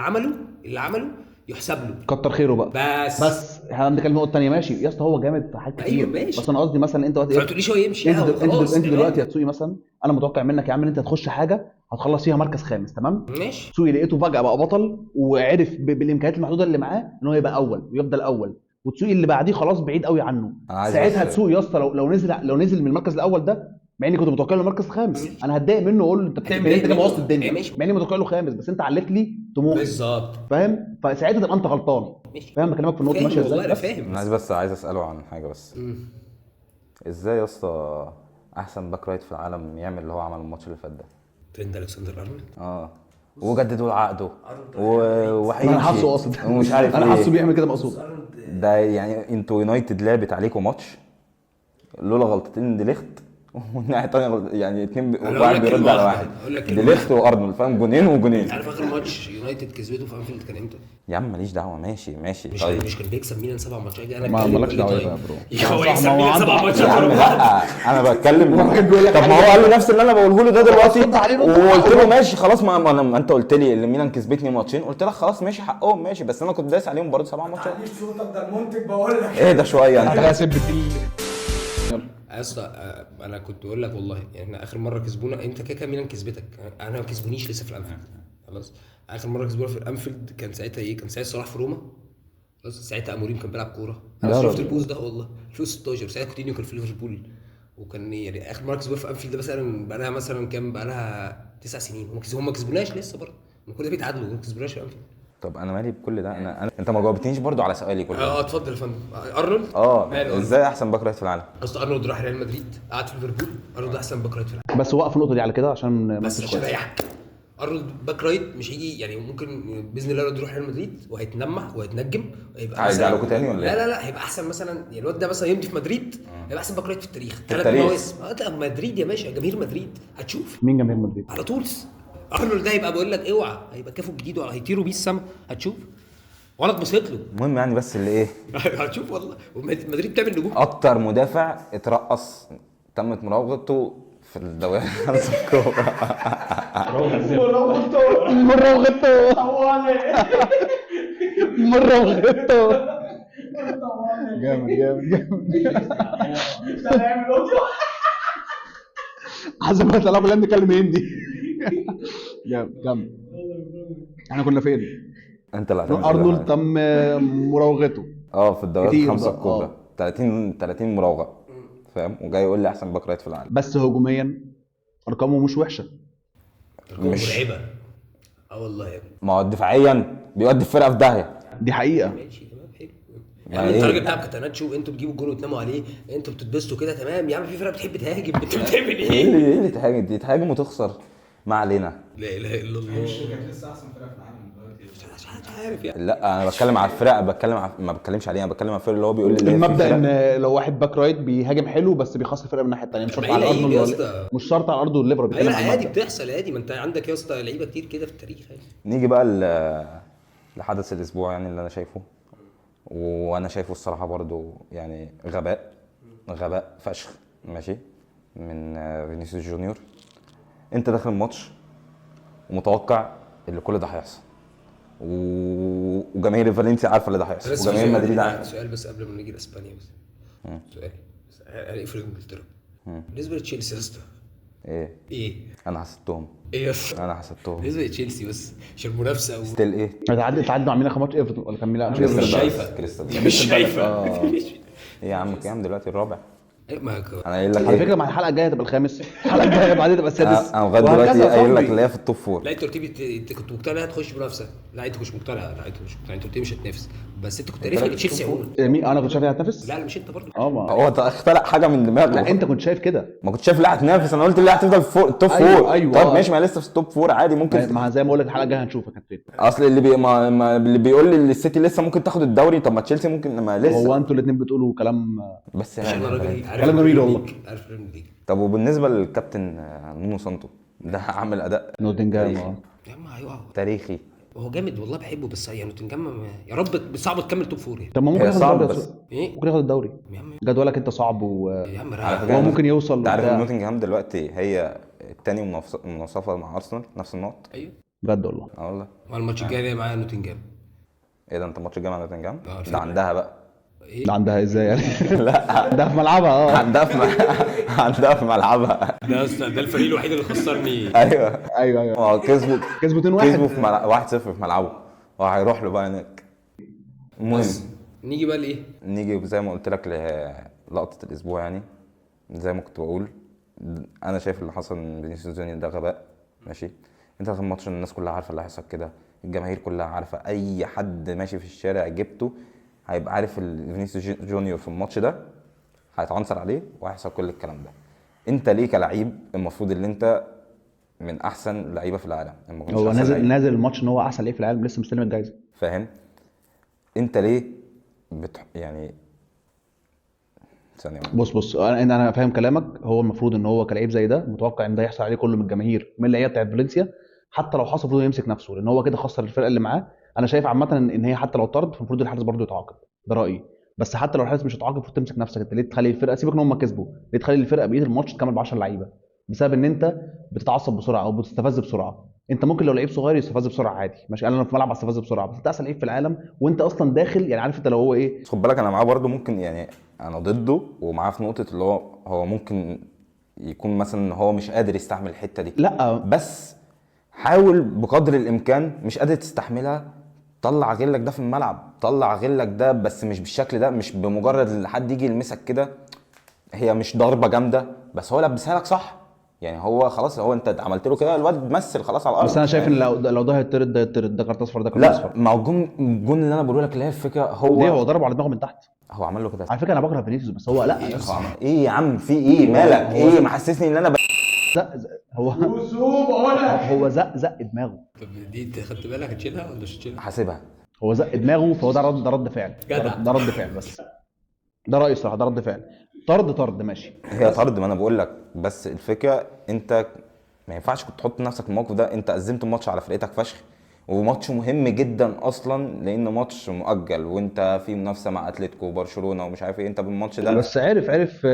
عمله يحسب له، كتر خيره بقى. بس احنا عندنا كلمه نقطه ثانيه. ماشي يا اسطى هو جامد في حاجات كتير. أيوة بس انا قصدي مثلا انت دلوقتي ما تقوليش هو يمشي. انت دلوقتي هتسوقي مثلا. انا متوقع منك يا عم ان انت هتخش حاجه هتخلص فيها مركز خامس، تمام؟ ماشي. سوقي لقيته فجاه بقى بطل وعرف بالامكانيات المحدوده اللي معاه ان هو يبقى اول ويفضل اول، وتسوقي اللي بعديه خلاص بعيد قوي عنه. ساعتها تسوقي يا اسطى لو نزل من المركز الاول ده، مع اني كنت متوقع له المركز الخامس، انا هتضايق منه واقول له انت بتعمل ايه؟ انت كده بوظت الدنيا. مع اني متوقع له خامس بس انت عليت لي طموحي. بالظبط. فاهم؟ فساعتها تبقى انت غلطان. فاهم بكلمك في النقطه ماشيه ازاي؟ انا فاهم. انا عايز اساله عن حاجه بس. ازاي يا اسطى احسن باك رايت في العالم يعمل اللي هو عمل الماتش اللي فات ده؟ تريند الكسندر ارنولد. وجددوا له عقده وهيمشي. انا حاسه قاصد ومش عارف انا حاسه بيعمل كده مقصود. ده يعني انتوا يونايتد لعبت عليكم ماتش لولا غلطتين ديليخت والناحيه الثانيه يعني اتنين واحد بيرد على واحد. ديليخت وارنولد فاهم جونين وجونين. عارف اخر ماتش يونايتد كسبته في انفيلد كان امتى؟ يا عم ماليش دعوه. ماشي طيب مش كان بيكسب ميلان 7 ماتشات؟ انا ما مالكش دعوه يا برو. هو يكسب ميلان 7 ماتشات ورا بعض. انا بتكلم. طب ما هو قال لي نفس اللي انا بقوله له ده دلوقتي وقلت له ماشي خلاص. ما انت قلت لي اللي ميلان كسبتني ماتشين قلت لك خلاص ماشي حقهم ماشي، بس انا كنت دايس عليهم برضه 7 ماتشات. معلش صوتك ده المنتج بقول لك ايه ده شويه انت غاسب يا اسطى. انا كنت اقول لك والله يعني احنا اخر مره كسبونا انت كده ميلان كسبتك، انا ما كسبونيش لسه في الانفيلد. خلاص اخر مره كسبونا في الانفيلد كان ساعتها ايه؟ كان ساعتها صلاح في روما بس ساعتها اموريم كان بيلعب كوره، يا انا شفت راجل. البوز ده والله 2016. ساعتها كوتينيو كان في ليفربول، وكان يعني اخر مره كسبوها في انفيلد ده مثلا بقى لها مثلا كام، بقى لها 9 سنين. هم ما كسبوناش لسه برضه، هم كل ده بيتعادلوا، ما كسبوناش في انفيلد. طب انا مالي بكل ده؟ انت ما جاوبتنيش برضو على سؤالي كله. اتفضل يا فندم. ارنولد ماله أرنولد؟ ازاي احسن باك رايت في العالم؟ اصل ارنولد راح ريال مدريد، قعد في ليفربول. ارنولد احسن باك رايت في العالم. بس وقف النقطه دي على كده عشان ما بس انتش عشان كويس. اريحك، ارنولد باك رايت مش هيجي يعني، ممكن باذن الله يروح ريال مدريد وهيتنمح وهيتنجم وهيبقى عايز مثلاً- يعلقوا تاني ولا لا ايه؟ لا لا، هيبقى احسن مثلا يعني. الواد ده مثلا يمضي في مدريد هيبقى احسن باك رايت في التاريخ. ثلاث التاريخ. مواسم. لا مدريد يا باشا، جماهير مدريد هتشوف مين جماهير مدريد؟ على طول. ارنولد ده هيبقى بقول لك اوعى، هيبقى كافه جديد وهيطيروا بيه السما، هتشوف. وانا اتبسط له. المهم يعني بس اللي ايه، هتشوف والله. ومدريد بتعمل نجوم. اكتر مدافع اترقص تمت مراوغته في الدوري الخمسة الكبرى. مره وغطه مره وغطه. جامد جامد جامد. حسب ما الالعاب اللي بنتكلم هندي. جامد جامد. احنا كنا فين؟ انت اللي هتعمل ارنولد تم مراوغته في الدوريات كتير الخمسة بقى. الكبرى 30 مراوغة، فاهم؟ وجاي يقول لي احسن باك رايت في العالم. بس هجوميا ارقامه مش وحشه. مش- مرعبه. والله يا ابني. ما هو دفاعيا بيودي الفرقة في داهية. دي حقيقه. ماشي تمام حلو. ما يعني انت إيه؟ الراجل بتاعك كتناتشو، انتوا بتجيبوا الجول وتناموا عليه، انتوا بتتبسطوا كده تمام يا عم. في فرقه بتحب تهاجم، انت بتعمل ايه ايه؟ اللي تهاجم؟ دي تهاجم وتخسر، ما علينا. لا اله الا الله. كانت لسه احسن فرقه في العالم دلوقتي. مش عارف يعني. لا انا بتكلم على الفرق، ما بتكلمش عليها، انا بتكلم على الفرق اللي هو بيقول لي المبدا ان لو واحد باك رايت بيهاجم حلو بس بيخسر الفرقه من الناحيه الثانيه، مش شرط ما هي على الارض لعيب يا ولا اسطى. مش شرط على الارض والليفر، بيتكلم لا عن عادي المبدا. بتحصل عادي، ما انت عندك يا اسطى لعيبه كتير كده في التاريخ عادي. نيجي بقى لحدث الاسبوع يعني اللي انا شايفه، وانا شايفه الصراحه برضو يعني غباء فشخ، ماشي، من فينيسيوس جونيور. انت داخل الماتش ومتوقع ان كل ده هيحصل، وجماهير فالنسيا عارفه اللي ده هيحصل، وجماهير مدريد عارفه. سؤال بس قبل ما نيجي لاسبانيا بس. سؤال بس هنقفل انجلترا. بالنسبه لتشيلسي يا اسطى، ايه انا حسدتهم. ايه يا اسطى انا حسدتهم. بالنسبه لتشيلسي بس عشان المنافسه ستيل ايه؟ تعادلوا مع مين اخر ماتش؟ ايفرتون ولا كان مين؟ لا مش مش ايفرتون. شايفه. كريستال مش شايفه. ايه يا عم كام دلوقتي؟ الرابع. ما انا قايل لك على ايه؟ فكره مع الحلقه الجايه تبقى الخامس، الحلقه الجايه بعدين تبقى السادس. انا لغايه دلوقتي قايل لك اللي هي في التوب فور. لا انت قلت لي انت كنت مقتنع هتخش منافسه. لا انت مش مقتنع. لا انت مش مقتنع. انت قلت لي مش هتنافس، بس انت كنت عارف ان تشيلسي عموما. مين؟ انا كنت شايف انها هتنافس. لا مش انت برضه. ما هو اختلق حاجه من دماغه. لا انت كنت شايف كده. ما كنتش شايف لا هتنافس، انا قلت لا هتفضل في التوب أيوة، فور. أيوة. طب ماشي، ما لسه في التوب فور عادي ممكن. ما زي ما اقول لك الحلقه الجايه هنشوفك هتفين. اصل اللي بيقول لي السيتي لسه ممكن تاخد الدوري، طب ما تشيلسي ممكن، ما لسه. هو انتوا الاثنين بتقولوا كلام بس عشان انا راجل عارف كلام جميل والله. عارف البريمير ليج. طب وبالنسبه للكابتن نونو سانتو ده عامل اداء نوتنجهام. يا عم هيقع. تاريخي. هو جامد والله بحبه، بس يعني نوتنجهام يا رب صعب تكمل توب فور يعني. طب ما ممكن هي ياخد صعب الدوري بس. ايه ممكن ياخد الدوري. يا عم جدولك انت صعب يا عم على رايح. فكرة هو ممكن يوصل انت عارف ان وبتاع. نوتنجهام دلوقتي هي الثاني مناصفه مع ارسنال نفس النقط. ايوه بجد والله. والله. الماتش الجاي ده معايا نوتنجهام. ايه ده؟ انت ماتش الجاي مع نوتنجهام؟ الفرقة. ده عندها بقى. ايه ده عندها ازاي يعني؟ لا ده في ملعبها. عندها في ملعبها. ده الفريق الوحيد اللي خسرني. ايوه ايوه هو كسبوا 2-1 في 1-0 في ملعبه، وهيروح له بقى هناك. المهم نيجي بقى لايه؟ نيجي زي ما قلت لك للقطه الاسبوع يعني. زي ما كنت بقول، انا شايف اللي حصل من فينيسيوس جونيور ده غباء، ماشي. انت في الماتش الناس كلها عارفه اللي هيحصل كده، الجماهير كلها عارفه، اي حد ماشي في الشارع جبته هيبقى عارف فينيسيوس جونيور في الماتش ده هيتعنصر عليه وهيحصل كل الكلام ده. انت ليه كلاعب المفروض ان انت من احسن لعيبه في العالم، هو نازل الماتش ان هو احسن لعيب في العالم، لسه مستلم الجايزه. فاهم؟ انت ليه يعني ثانيه. بص انا فاهم كلامك. هو المفروض ان هو كلاعب زي ده متوقع ان ده يحصل عليه كله من الجماهير من اللعيبه بتاعت فالنسيا. حتى لو حصل المفروض يمسك نفسه، لان هو كده خسر الفرقه اللي معاه. انا شايف عامه ان هي حتى لو طرد فالمفروض الحارس برضه يتعاقب، ده رايي. بس حتى لو الحارس مش هيتعاقب المفروض تمسك نفسك. انت ليه تخلي الفرقه، سيبك ان هم كسبوا، ليه تخلي الفرقه بايد الماتش تكمل ب 10 لعيبه بسبب ان انت بتتعصب بسرعه او بتستفز بسرعه؟ انت ممكن لو لعيب صغير يستفز بسرعه عادي، ماشي، انا في ملعب استفز بسرعه، بس انت احسن لعيب في العالم وانت اصلا داخل، يعني عارف انت لو هو ايه. خد بالك انا معاه برضه، ممكن يعني انا ضده ومعاه في نقطه اللي هو ممكن يكون مثلا ان هو مش قادر يستحمل الحته دي. لا بس حاول بقدر الامكان، مش قادر تستحملها طلع غلك ده في الملعب، طلع غلك ده بس مش بالشكل ده، مش بمجرد حد يجي يلمسك كده، هي مش ضربه جامده بس هو لبسها لك صح يعني. هو خلاص، هو انت عملت له كده الواد مثل خلاص على الارض. بس انا شايف ان لو ده هيطرد ده يطرد، ده كارت اصفر ده كارت لا اصفر. ما هو الجون اللي انا بقوله لك اللي هي الفكره، ليه؟ هو هو ضربه على دماغه من تحت. هو عمل له كده. على فكره انا بكره فينيسيوس بس هو لا هو عمل ايه يا عم؟ في ايه مالك؟ ايه محسسني ان انا هو زق دماغه. طب دي انت خدت بالك هتشيلها ولا مش هتشيلها؟ حاسبها. هو زق دماغه، فهو ده رد فعل. جدع. ده رد فعل بس. ده رأيي صراحه، ده رد فعل. طرد ماشي. هي طرد، ما انا بقول لك، بس الفكره انت ما ينفعش كنت تحط نفسك في الموقف ده. انت أزمت الماتش على فرقتك فشخ، وماتش مهم جدا اصلا لانه ماتش مؤجل، وانت في منافسه مع اتلتيكو وبرشلونه ومش عارف ايه. انت بالماتش ده بس عرف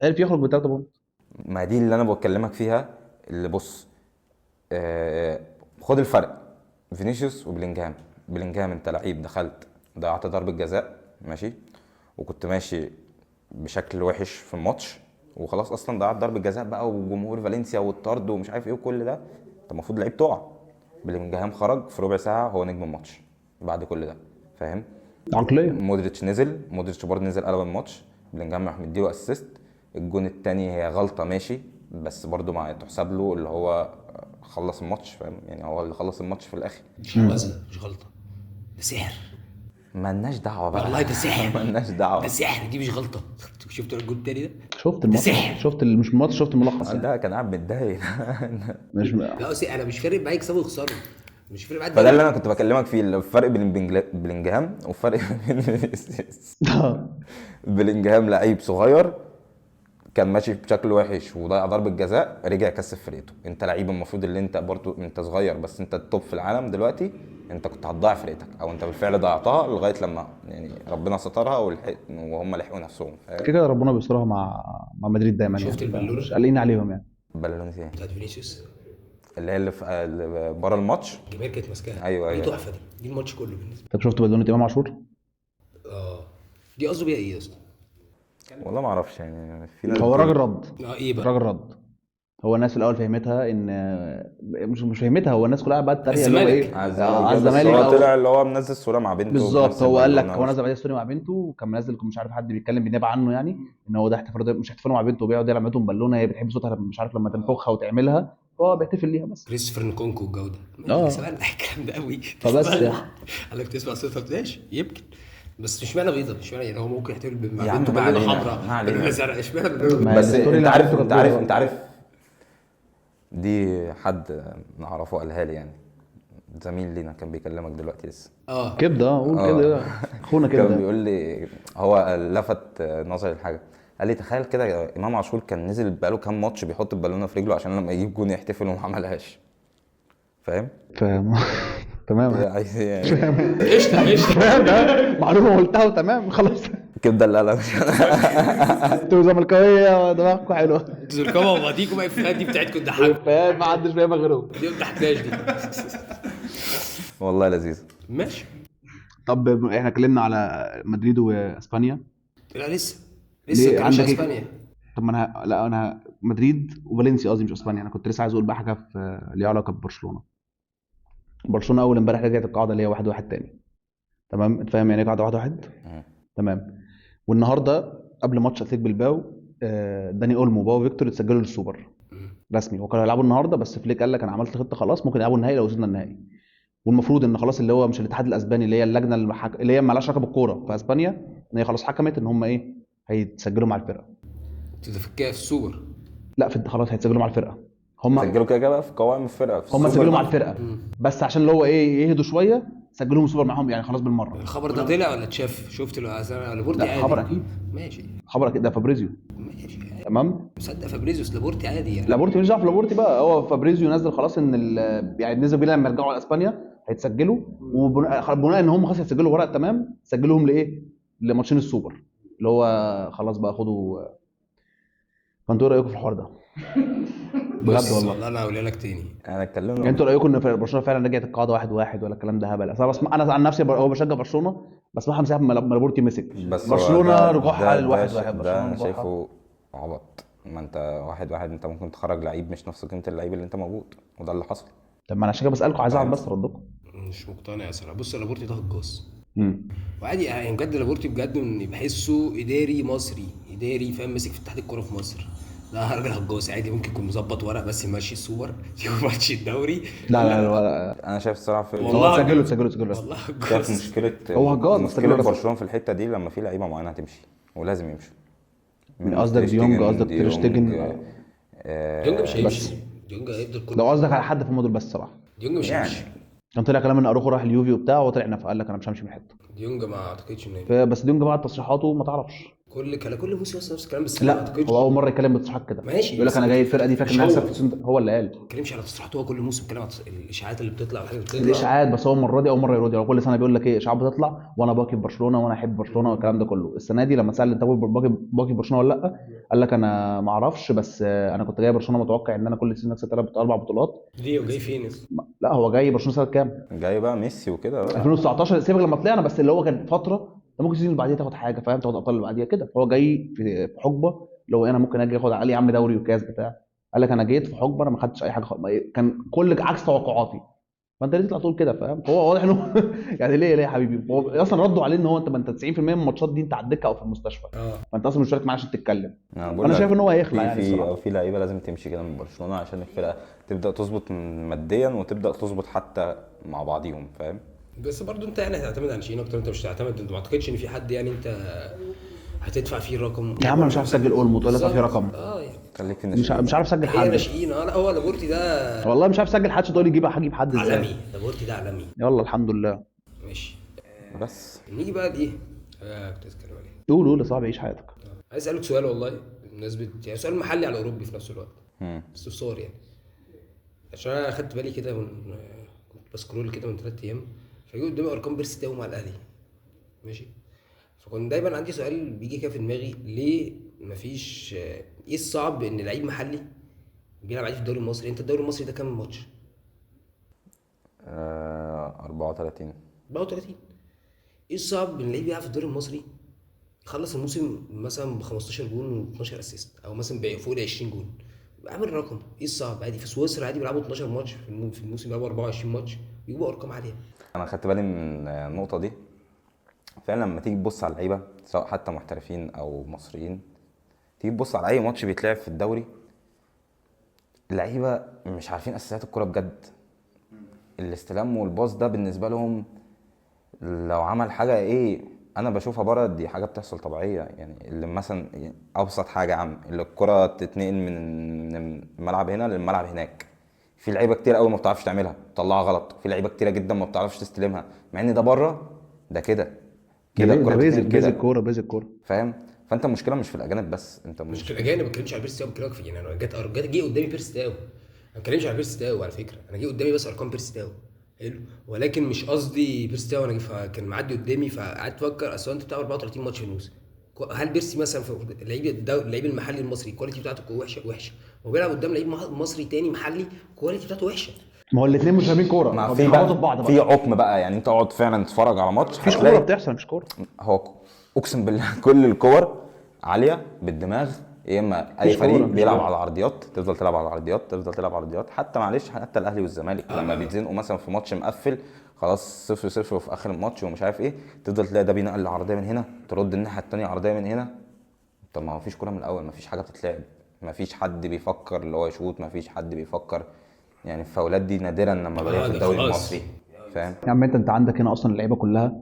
يخرج بثلاثة بونت. ما دي اللي انا بكلمك فيها. اللي بص، خد الفرق فينيسيوس وبلينجهام. بلينجهام انت لعيب دخلت ضيعت ضربه جزاء ماشي، وكنت ماشي بشكل وحش في الماتش وخلاص، اصلا ضيعت ضربه جزاء بقى وجمهور فالنسيا والطرد ومش عارف ايه وكل ده، انت المفروض لعيب تقع. بلينجهام خرج في ربع ساعه هو نجم الماتش بعد كل ده، فاهم؟ عقليه. مودريتش برضه نزل قلب الماتش، بلينجهام راح مديله اسيست. الجون الثاني هي غلطه ماشي، بس برضه ما تحسب له، اللي هو خلص الماتش، فاهم يعني؟ هو اللي خلص الماتش في الاخر. مش هوزة، مش غلطه، ده سحر. مالناش دعوه بقى والله ده سحر. مالناش دعوه. ده سحر، دي مش غلطه. شفت الجول التاني ده؟ شفت الماتش، سحر. مش الماتش، شفت الملخص يعني. ده كان قاعد متضايق مش لا انا مش فارق معايا يكسبوا ويخسروا، مش فارق معايا. فده اللي انا كنت بكلمك فيه، الفرق بين بلينجهام والفرق بين فينيسيوس. بلينجهام لعيب صغير كان ماشي بشكل وحش وضيع ضربه جزاء، رجع كسب فرقته. انت لعيب المفروض اللي انت برضو انت صغير بس انت التوب في العالم دلوقتي، انت كنت هتضيع فرقتك، او انت بالفعل ضيعتها لغايه لما يعني ربنا سترها وهم لحقوا نفسهم. كده ربنا بيسترها مع مدريد دايما. شفت يعني البالونه؟ مش قلقين عليهم يعني. بالونتي بتاعت فينيسيوس اللي هي اللي بره الماتش، الجماهير كانت ماسكاها. ايوه دي ايوه. تحفه، دي الماتش كله بالنسبه طب شفت بالونه امام عاشور؟ دي قصده بيها ايه يا اسطى؟ والله ما اعرفش يعني. في ناس هو الراجل رد. ايه بقى؟ الراجل رد. هو الناس في الاول فهمتها ان مش فهمتها، هو الناس كلها بقى تتريق اللي هو ايه على الزمالك. هو طلع اللي هو منزل صوره مع بنته بالظبط. هو قال لك هو نزل عليه ستوري مع بنته، وكان منزل مش عارف حد بيتكلم بالنيابه عنه يعني، ان هو ده احتفال، مش احتفال مع بنته، وبيقعد يلعب معاهم بالونه، هي بتحب صوتها مش عارف لما تنفخها وتعملها، هو بيحتفل ليها بس. كريستوفر نكونكو الجوده سواء الكلام ده قوي فبس قال لك تسمع صوتها ماشي يمكن، بس مش معنى بيضه، مش معنى يعني هو ممكن يحتفل ببنته بالونه حمراء بالونه زرقاء، مش معنى بس انت عارف دي حد نعرفه قالها لي يعني، زميل لينا كان بيكلمك دلوقتي لسه. كبده قول كده اخونا كده كان بيقول لي، هو لفت نظري الحاجه، قال لي تخيل كده امام عاشور كان نزل بقاله كام ماتش بيحط البالونه في رجله عشان لما يجيب جون يحتفل وما عملهاش، فاهم؟ تمام عايز يعني قشطه معلومه قلتها وتمام خلاص. كبده اللي قالها انتوا زملكاويه دماغكم حلوه، زركاوه وماضيكم بقى الافيهات دي بتاعتكم تضحك، فاهم؟ ما حدش فاهمها غيرهم دي ما بتضحكناش دي. والله لذيذ. ماشي. طب احنا اتكلمنا على مدريد واسبانيا. لا لسه كانش اسبانيا. طب ما انا مدريد وفالنسيا قصدي، مش اسبانيا. انا كنت لسه عايز اقول بقى حاجه في ليها علاقه ببرشلونه. برشلونه اول امبارح رجعت القاعده اللي هي 1-1 تاني. تمام؟ انت فاهم يعني ايه قاعده 1-1؟ تمام. والنهارده قبل ماتش اتلتيك بالباو داني اولمو وباو فيكتور اتسجلوا للسوبر رسمي، وكانوا هيلعبوا النهارده، بس فليك قال لك انا عملت خطه خلاص ممكن يلعبوا النهائي لو وصلنا النهائي. والمفروض ان خلاص اللي هو مش الاتحاد الاسباني، اللي هي اللجنه اللي هي مالهاش علاقه بالكوره في اسبانيا، ان هي خلاص حكمت ان هم ايه هيتسجلوا مع الفرقه. في السوبر؟ لا خلاص هيتسجلوا مع الفرقه. هم سجلوا كده بقى في قوائم الفرقه، هم سجلوا مع الفرقه بس عشان اللي هو ايه يهدوا شويه سجلوهم السوبر معاهم يعني خلاص بالمره. الخبر ده طلع ولا اتشاف؟ شفت لابورتي عادي؟ خبر اكيد ماشي. خبر اكيد ده فابريزيو ماشي تمام. مصدق فابريزيوس لابورتي عادي يعني. لابورتي مش دعوه في لابورتي بقى، هو فابريزيو نزل خلاص ان يعني نزل بيه لما يرجعوا على اسبانيا هيتسجلوا، وبناء ان هم خلاص هيتسجلوا ورق تمام سجلوهم لايه لماتشين السوبر اللي هو خلاص بقى خدوا. فانتوا ايه رايكم في الحوار ده؟ بجد والله انا هقولها لك تاني. انا اتكلمنا يعني انتوا رايكم ان برشلونه فعلا رجعت القاعده 1-1 ولا الكلام ده هبل؟ انا عن نفسي هو بشجع برشلونه بسمعها من ساعه ما لابورتي مسك. بس برشلونه رجوعها لل1-1. ده انا شايفه عبط. ما انت 1-1 انت ممكن تخرج لعيب مش نفس قيمه اللعيب اللي انت موجود، وده اللي حصل. طب ما انا عشان كده بسالكم عايز اعرف بس ردكم. مش مقتنع صراحه. بص لابورتي ده هجاص امم وعادي يعني، بجد لابورتي بجد بحسه اداري مصري، اداري فاهم، ماسك في اتحاد الكوره في مصر. ده راجل هجاص عادي، ممكن يكون مظبط ورق بس يمشي السوبر يمشي الدوري. لا لا لا لا لا، انا شايف الصراحه في هو والله سجله هجاص. سجله سجله والله شايف هجاص. هو هجاص بس سجله مشكله بس. برشلونه في الحته دي لما في لعيبه معينه هتمشي ولازم يمشوا. من قصدك ديونج، قصدك تيرشتيجن؟ ديونج مش بس هيمشي، ديونج هيفضل كل لو قصدك على حد في الموديل بس صراحه، ديونج مش يعني هيمشي. كان طلع كلام ان اروخو راح اليوفي وبتاع، وطلع نفق قال لك انا مش همشي من حته. ديونج ما اعتقدش انه هيمشي. بس ديونج بعد تصريحاته ما تعرفش. كل موسم نفس الكلام، بس ما لا اعتقدش. هو اول مره يتكلم بتصريحات كده، ماشي يقول لك بس انا جاي الفرقه دي فاكر مش انها هكسب هو. في السيزون ده. هو اللي قال. ما بتكلمش على تصريحاته، هو كل موسم بيتكلم على الاشاعات اللي بتطلع والحاجات اللي بتطلع. الاشاعات بس، هو المره دي اول مره يرد. يعني كل سنه بيقول لك ايه، اشاعات بتطلع وانا باقي في برشلونه وانا احب برشلونه والكلام ده كله. السنه دي لما سال انت باقي في برشلونه ولا لا، قال لك انا ما اعرفش، بس انا كنت جاي برشلونه متوقع ان انا كل سنه اكسب 4 بطولات. ليه وجاي فين؟ لا هو جاي برشلونه سنه كام؟ جاي بقى ميسي وكده بقى. 2019 سيبك لما طلعنا، بس اللي هو كان فتره انت ممكن السيزون اللي بعديها تاخد حاجه، فاهم، تاخد ابطال اللي بعديها كده. فهو جاي في حقبه اللي هو انا ممكن اجي اخد عليه يا عم دوري وكاس بتاع. قال لك انا جيت في حقبه انا ما خدتش اي حاجه كان كل عكس توقعاتي. فانت ليه تطلع تقول كده، فاهم؟ هو واضح انه يعني ليه يا حبيبي؟ هو اصلا ردوا عليه ان هو انت ما انت 90% من الماتشات دي انت على الدكه او في المستشفى، فانت اصلا مش مشترك معاه عشان تتكلم. انا بقول انا لك شايف ان هو هيخلع في يعني في الصراحه. في لعيبه لازم تمشي كده من برشلونه عشان الفرقه تبدا تظبط ماديا وتبدا تظبط حتى مع بعضيهم، فاهم؟ بس برضو انت يعني هتعتمد على شيء اكتر، انت مش هتعتمد، انت ما اعتقدش ان في حد يعني انت هتدفع فيه رقم. يا عم انا مش عارف اسجل اولمو تقول لك في رقم. يعني خليك في مش عارف اسجل هي حد ناشئين. لا هو لابورتي ده والله، مش عارف اسجل حد تقول لي هجيب حد ازاي. عالمي، لابورتي ده عالمي. يلا الحمد لله. ماشي. بس نيجي بقى لايه؟ كنت اتكلم عليه. قول يا صاحبي عيش حياتك. عايز اسالك سؤال والله بالنسبه يعني سؤال محلي على اوروبي في نفس الوقت، استفسار يعني. عشان انا اخدت بالي كده كنت بسكرول كده من 3 ايام، فجي قدامي ارقام بيرسي تاو مع الاهلي. ماشي. فكنت دايما عندي سؤال بيجي كده في دماغي، ليه مفيش ايه الصعب ان لعيب محلي بيلعب عادي في الدوري المصري؟ انت الدوري المصري ده كام ماتش؟ 34. 34. ايه الصعب ان لعيب بيلعب في الدوري المصري يخلص الموسم مثلا ب 15 جون و12 اسيست، او مثلا فوق ال 20 جون، عامل رقم؟ ايه الصعب؟ عادي في سويسرا عادي بيلعبوا 12 ماتش في الموسم، بيلعبوا 24 ماتش بيجيبوا ارقام عاليه. انا خدت بالي من النقطه دي فعلا. لما تيجي تبص على اللعيبه سواء حتى محترفين او مصريين، تيجي تبص على اي ماتش بيتلعب في الدوري، اللعيبه مش عارفين اساسيات الكوره بجد. الاستلام والباص ده بالنسبه لهم لو عمل حاجه ايه انا بشوفها بره دي حاجه بتحصل طبيعيه. يعني اللي مثلا ابسط حاجه يا عم، اللي الكره تتنقل من الملعب هنا للملعب هناك، في لعيبه كتير قوي ما بتعرفش تعملها تطلعها غلط، في لعيبه كتيره جدا ما بتعرفش تستلمها، مع ان ده بره ده كده الكوره بيزك كوره فاهم؟ فانت المشكله مش في الاجانب بس، انت مش في الاجانب، ما بتكلمش على بيرسي تاو، بكلمك في يعني انا جه قدامي بيرسي تاو، ما بتكلمش على بيرسي تاو على فكره، انا جه قدامي بس ارقام بيرسي تاو حلو، ولكن مش قصدي بيرسي تاو. انا كان معدي قدامي فقعدت افكر، اصل انت بتلعب 34 ماتش في الموسم، هل بيرسي مثلا في اللعيب المحلي المصري الكواليتي بتاعته وحشه، وبيلعب قدام لعيب مصري تاني محلي الكواليتي بتاعته وحشه؟ ما هو الاثنين مش فاهمين كوره، ما هو في بيخبطوا في بعض في عقم بقى. يعني انت اقعد فعلا تتفرج على ماتش مفيش كوره بتحصل، مش كوره. هو اقسم بالله كل الكور عاليه بالدماغ، يا اما اي فريق بيلعب على العرضيات تفضل تلعب على العرضيات تفضل تلعب على العرضيات. حتى معلش حتى الاهلي والزمالك لما بيتزنقوا مثلا في ماتش مقفل خلاص 0-0 وفي اخر الماتش ومش عارف ايه، تفضل تلاقي ده بينقل العرضيه من هنا ترد الناحيه الثانيه عرضيه من هنا. طب ما فيش كوره من الاول، ما فيش حاجه بتتلعب، ما فيش حد بيفكر اللي هو يشوط، ما فيش حد بيفكر. يعني الفاولات دي نادرا لما بلاقيها في الدوري المصري، فاهم؟ يا عم انت عندك هنا اصلا اللعيبه كلها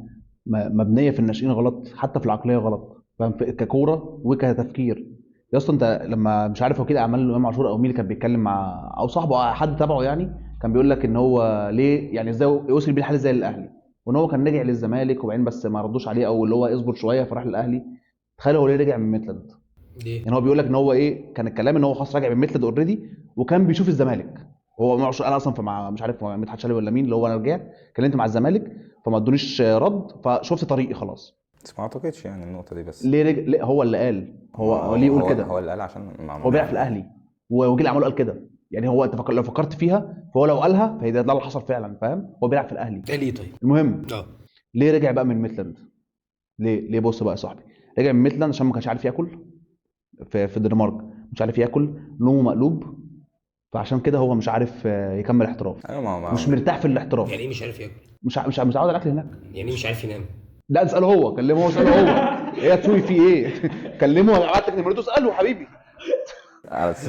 مبنيه في الناشئين غلط، حتى في العقليه غلط، فاهم، ككوره وكتفكير. يا اسطى انت لما مش عارف وكيل اعمال امام عاشور او مين اللي كان بيتكلم مع او صاحبه أو حد تبعه يعني، كان بيقول لك ان هو ليه يعني ازاي وصل بيه الحال زي الاهلي، وان هو كان رجع للزمالك وبعدين بس ما ردوش عليه، او اللي هو اصبر شويه فراح للاهلي. تخيل هو ليه رجع من ميتلاند؟ ليه؟ يعني هو بيقول لك ان هو ايه، كان الكلام ان هو خلاص راجع من ميتلاند اوريدي، وكان بيشوف الزمالك. هو ما انا اصلا فمع مش عارف مدحت شلبي ولا مين اللي هو انا رجعت كلمت مع الزمالك فما ادونيش رد، فشفت طريقي خلاص. بس ما اعتقدش يعني النقطه دي. بس ليه ليه هو اللي قال، هو ليه يقول كده؟ هو اللي قال عشان هو بيلعب في الاهلي ووكيل اعماله قال كده. يعني هو انت لو فكرت فيها فهو لو قالها فهي ده اللي حصل فعلا، فاهم؟ هو بيلعب في الاهلي. ده ليه طيب؟ المهم ليه رجع بقى من ميتلاند؟ ليه بص بقى يا صاحبي، رجع من ميتلاند عشان ما كانش عارف ياكل في الدنمارك، مش عارف ياكل، نومه مقلوب، فعشان كده هو مش عارف يكمل احتراف. ايوه مش مرتاح في الاحتراف. يعني ايه مش عارف ياكل؟ مش متعود على الاكل هناك. يعني ايه مش عارف ينام؟ لا اساله هو، كلمه هو، اساله هو. ايه تسوي فيه ايه؟ كلمه، ابعت لك نمرته، اساله حبيبي.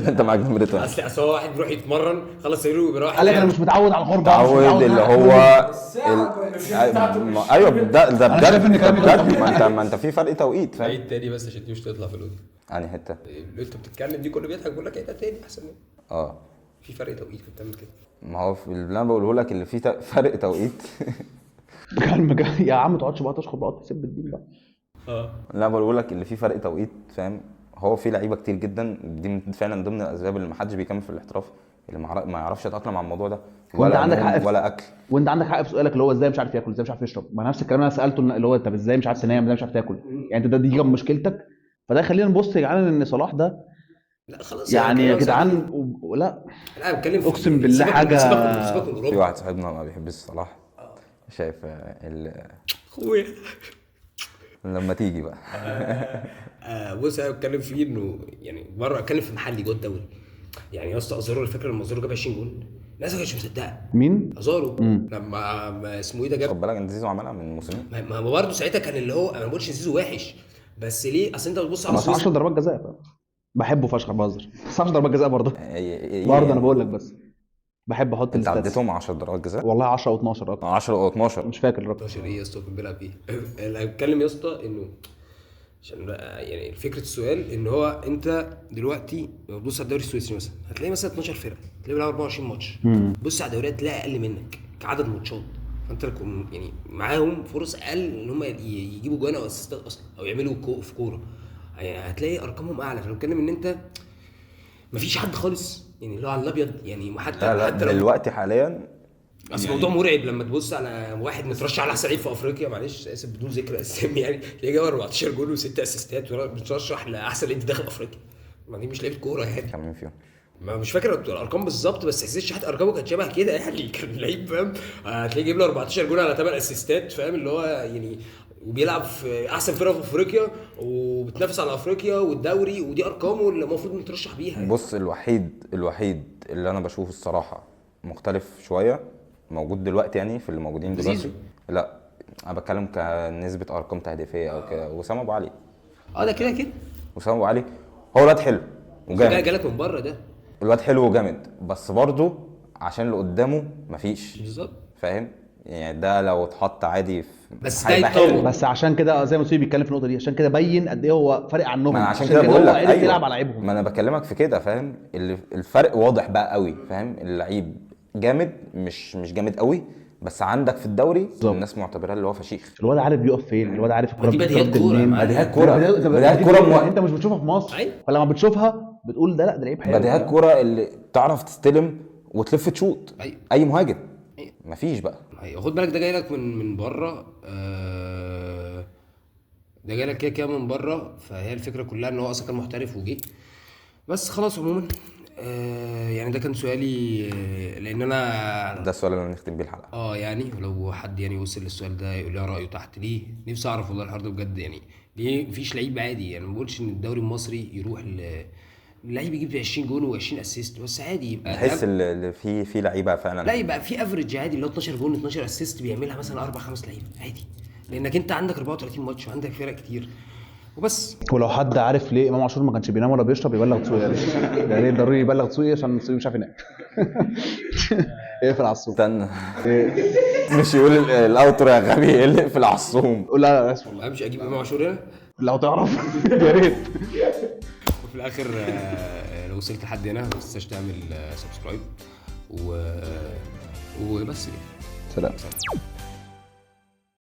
انت معاك نمرته. اصل هو واحد بيروح يتمرن خلص تمرينه وبيروح قال لك انا مش متعود على الغربه، تعود اللي هو ايوه ده بجد ما انت في فرق توقيت فاهم. عيد تاني بس عشان مش تطلع في الاوديو. يعني حته اللي انت بتتكلم دي كله بيضحك بيقول لك ايه ده تاني احسن منه. في فرق توقيت بتعمل كده. ما هو اللي انا بقوله لك اللي فيه فرق توقيت. يا عم ما تقعدش بقى تشخط بقى تسب الدين بقى. اللي انا بقوله لك اللي فيه فرق توقيت فاهم. هو في لعيبه كتير جدا دي فعلا ضمن الاسباب اللي ما حدش بيكمل في الاحتراف، اللي ما يعرفش يتاقلم على الموضوع ده ولا عندك حق ولا اكل. وانت عندك حق في سؤالك اللي هو ازاي مش عارف ياكل، ازاي مش عارف يشرب. ما نفس الكلام انا سالته اللي هو طب ازاي مش عارف تنام، ازاي مش عارف تاكل. يعني انت دي كانت مشكلتك. فده خلينا نبص يا جدعان ان صلاح ده لا خلاص يعني يا جدعان لا انا بتكلم اقسم بالله حاجه. في واحد صاحبنا ما بيحبش صلاح، شايف اخويا لما تيجي بقى. بص انا بتكلم فيه انه يعني مره اتكلم في محلي جوه الدوري. يعني يا اسطى ازارو الفكره لما ازارو جاب 20 جول الناس ما كانتش مصدقه. مين؟ ازارو لما اسمه ايه ده جاب. خد بالك ان زيزو عملها من موسمين. ما هو برضه ساعتها كان اللي هو انا ما بقولش زيزو وحش بس ليه اصل انت بتبص على 10 ضربات جزاء بحبه فشخ بهزر. 10 ضربات جزاء برضه انا بقول لك بس بحب احط انت عديتهم 10 ضربات جزاء والله 10 او 12 10 او 12 مش فاكر الرقم. 12 ايه يا اسطى كان بيلعب ايه. انا بتكلم يا اسطى انه عشان يعني فكره السؤال ان هو انت دلوقتي بص على الدوري السويسري مثلا هتلاقي مثلا 12 فرقه تلاقي بيلعبوا 24 ماتش. بص على الدوريات تلاقي اقل منك كعدد ماتشات فانت لكم يعني معاهم فرص اقل ان هم يجيبوا جوان او اسيستات اصلا او يعملوا في كوره. يعني هتلاقي ارقامهم اعلى. فانا بتكلم ان انت مفيش حد خالص يعني اللي هو على الابيض يعني حتى دلوقتي حاليا اصل الموضوع مرعب لما تبص على واحد مترشح على احسن لعيب في افريقيا معلش اسف بدون ذكر اسامي يعني تلاقيه جاب 14 جول و6 اسيستات مترشح لاحسن لعيب داخل افريقيا. ما دي مش لعيبه كوره يعني. كان مين فيهم؟ ما مش فاكر الارقام بالظبط بس حسيت شحات ارقامه كانت شبه كده يعني كان لعيب فاهم. هتلاقيه جايب له 14 جول على 8 اسيستات فاهم اللي هو يعني وبيلعب في احسن فرقه في افريقيا وبتنافس على افريقيا والدوري ودي ارقامه اللي المفروض نترشح بيها يعني. بص الوحيد اللي انا بشوفه الصراحه مختلف شويه موجود دلوقتي يعني في اللي موجودين دلوقتي. لا انا بتكلم كنسبه ارقام تهديفيه او كده وسام ابو علي. ده كده وسام ابو علي هو الواد حلو وجامد. جالك من بره ده الواد حلو وجامد بس برضه عشان اللي قدامه مفيش بالظبط فاهم. يعني ده لو اتحط عادي بس ده يتطور. بس عشان كده زي ما سوي بيتكلم في النقطه دي عشان كده بين قد ايه هو فارق عنهم. عشان كده بقول لك أيوة. يلعب على لعيبهم. ما انا بكلمك في كده فاهم. الفرق واضح بقى قوي فاهم. اللعيب جامد مش جامد قوي بس عندك في الدوري الناس معتبراه اللي هو فشيخ. الواد عارف بيقف فين. الواد عارف الكوره بديهيات كوره. بديهيات كوره انت مش بتشوفها في مصر. فلما بتشوفها بتقول ده لا ده لعيب حلو. بديهيات كوره اللي تعرف تستلم وتلف تشوط. اي مهاجم مفيش بقى. خد بالك ده جاي لك من بره. ده جاي لك كده من بره. فهي الفكره كلها ان هو اصلا كان محترف وجي بس خلاص عموما. يعني ده كان سؤالي لان انا ده السؤال اللي هنختم بيه الحلقه. يعني لو حد يعني وصل للسؤال ده يقول لي رايه تحت. ليه نفسي اعرف والله الحوار ده بجد يعني ليه مفيش لعيب عادي. يعني ما بقولش ان الدوري المصري يروح اللعيب يجيب 20 جول و20 اسيست بس عادي يبقى تحس اللي في لعيبه فعلا. لا يبقى في افريج عادي اللي هو 12 جول 12 اسيست بيعملها مثلا 4 5 لعيبه عادي لانك انت عندك 34 ماتش وعندك فرق كتير وبس. ولو حد عارف ليه امام عاشور ما كانش بينام ولا بيشرب يبلغ تسوقي يعني ضروري يبلغ تسوقي عشان تسوقي مش عارف ينام. اقفل على الصوم. استنى مش يقول الاوترو يا غبي اقفل على الصوم. لا اسف والله مش اجيب امام عاشور هنا لو تعرف يا ريت. وفي الاخر لو وصلت لحد هنا ما تنساش تعمل سبسكرايب وبس كده. سلام.